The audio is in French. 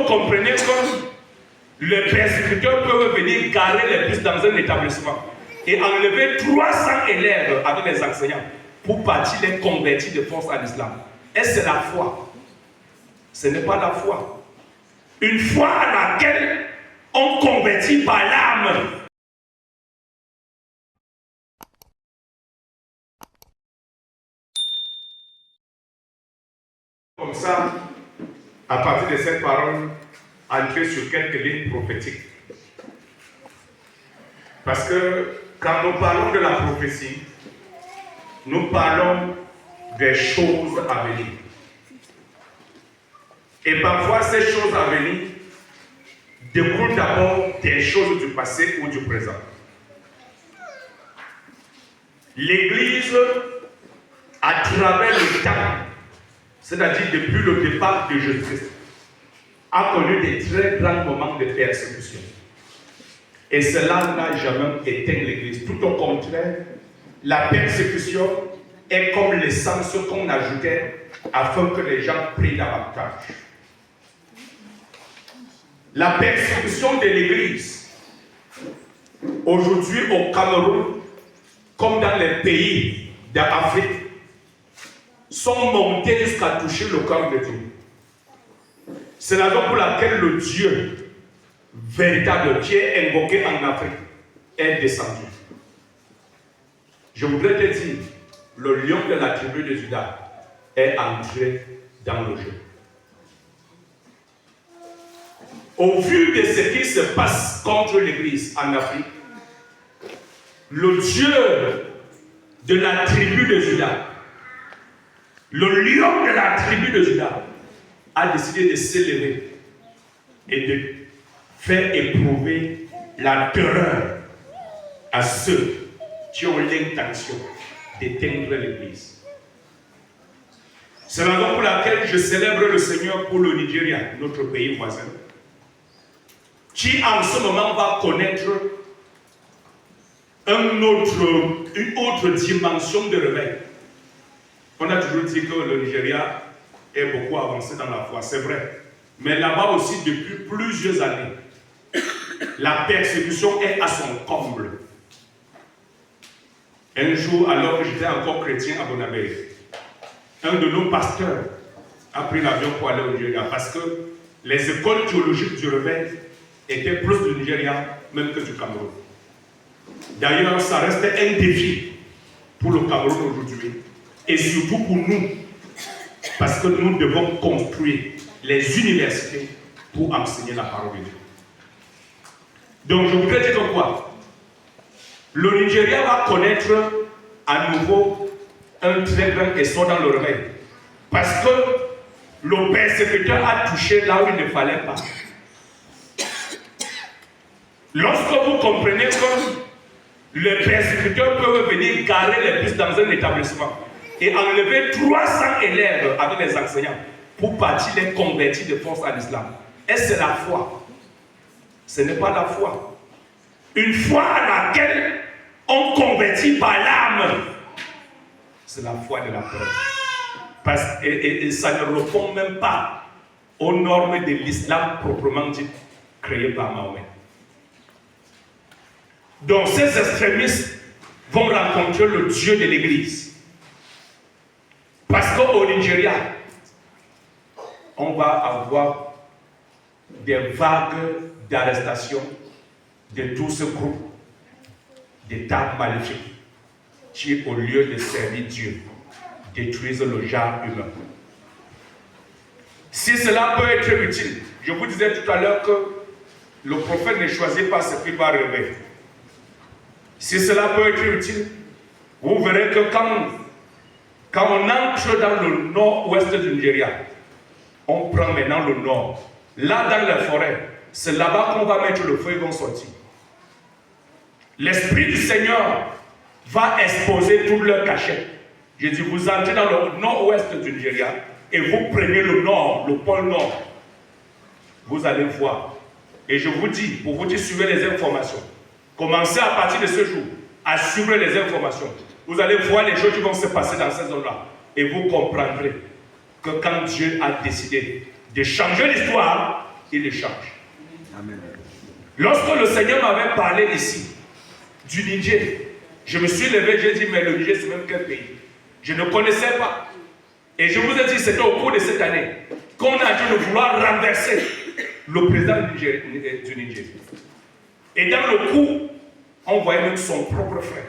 comprenez que les persécuteurs peuvent venir garer les bus dans un établissement et enlever 300 élèves avec les enseignants pour partir les convertir de force à l'islam. Est-ce que c'est la foi? Ce n'est pas la foi. Une foi à laquelle on convertit par l'âme. Comme ça, à partir de cette parole, entrer sur quelques lignes prophétiques. Parce que quand nous parlons de la prophétie, nous parlons des choses à venir. Et parfois, ces choses à venir découlent d'abord des choses du passé ou du présent. L'Église, à travers le temps, c'est-à-dire depuis le départ de Jésus-Christ, a connu des très grands moments de persécution. Et cela n'a jamais éteint l'Église. Tout au contraire, la persécution est comme l'essence qu'on ajoutait afin que les gens prient davantage. La persécution de l'Église, aujourd'hui au Cameroun, comme dans les pays d'Afrique, sont montées jusqu'à toucher le cœur de Dieu. C'est la raison pour laquelle le Dieu véritable qui est invoqué en Afrique est descendu. Je voudrais te dire, le lion de la tribu de Juda est entré dans le jeu. Au vu de ce qui se passe contre l'Église en Afrique, le Dieu de la tribu de Juda, le lion de la tribu de Juda, a décidé de s'élever et de faire éprouver la terreur à ceux qui ont l'intention d'éteindre l'Église. C'est la raison pour laquelle je célèbre le Seigneur pour le Nigeria, notre pays voisin, qui en ce moment va connaître une autre dimension de réveil. On a toujours dit que le Nigeria est beaucoup avancé dans la foi, c'est vrai. Mais là-bas aussi, depuis plusieurs années, la persécution est à son comble. Un jour, alors que j'étais encore chrétien à Bonabé, un de nos pasteurs a pris l'avion pour aller au Nigeria parce que les écoles théologiques du réveil étaient plus du Nigeria même que du Cameroun. D'ailleurs, ça reste un défi pour le Cameroun aujourd'hui et surtout pour nous, parce que nous devons construire les universités pour enseigner la parole de Dieu. Donc je voudrais dire que quoi? Le Nigeria va connaître à nouveau un très grand essor dans le réveil. Parce que le persécuteur a touché là où il ne fallait pas. Lorsque vous comprenez que les persécuteurs peuvent venir garer les bus dans un établissement et enlever 300 élèves avec les enseignants pour partir les convertir de force à l'islam, est-ce que c'est la foi? Ce n'est pas la foi. Une foi à laquelle on convertit par l'âme, c'est la foi de la peur. Et ça ne répond même pas aux normes de l'islam proprement dit, créées par Mahomet. Donc ces extrémistes vont rencontrer le Dieu de l'Église. Parce qu'au Nigeria, on va avoir des vagues d'arrestations de tout ce groupe d'États maléfiques qui, au lieu de servir Dieu, détruisent le genre humain. Si cela peut être utile, je vous disais tout à l'heure que le prophète ne choisit pas ce qu'il va rêver. Si cela peut être utile, vous verrez que quand on entre dans le nord-ouest du Nigeria, on prend maintenant le nord. Là, dans les forêts, c'est là-bas qu'on va mettre le feu et vont sortir. L'Esprit du Seigneur va exposer tout leur cachet. Je dis, vous entrez dans le nord-ouest du Nigeria et vous prenez le nord, le pôle nord. Vous allez voir. Et je vous dis, pour vous dire, suivez les informations. Commencez à partir de ce jour à suivre les informations. Vous allez voir les choses qui vont se passer dans ces zones-là. Et vous comprendrez que quand Dieu a décidé de changer l'histoire, il le change. Amen. Lorsque le Seigneur m'avait parlé ici, du Niger, je me suis levé, j'ai dit, mais le Niger, c'est même quel pays? Je ne connaissais pas. Et je vous ai dit, c'était au cours de cette année qu'on a dû vouloir renverser le président du Niger. Et dans le coup, on voyait même son propre frère.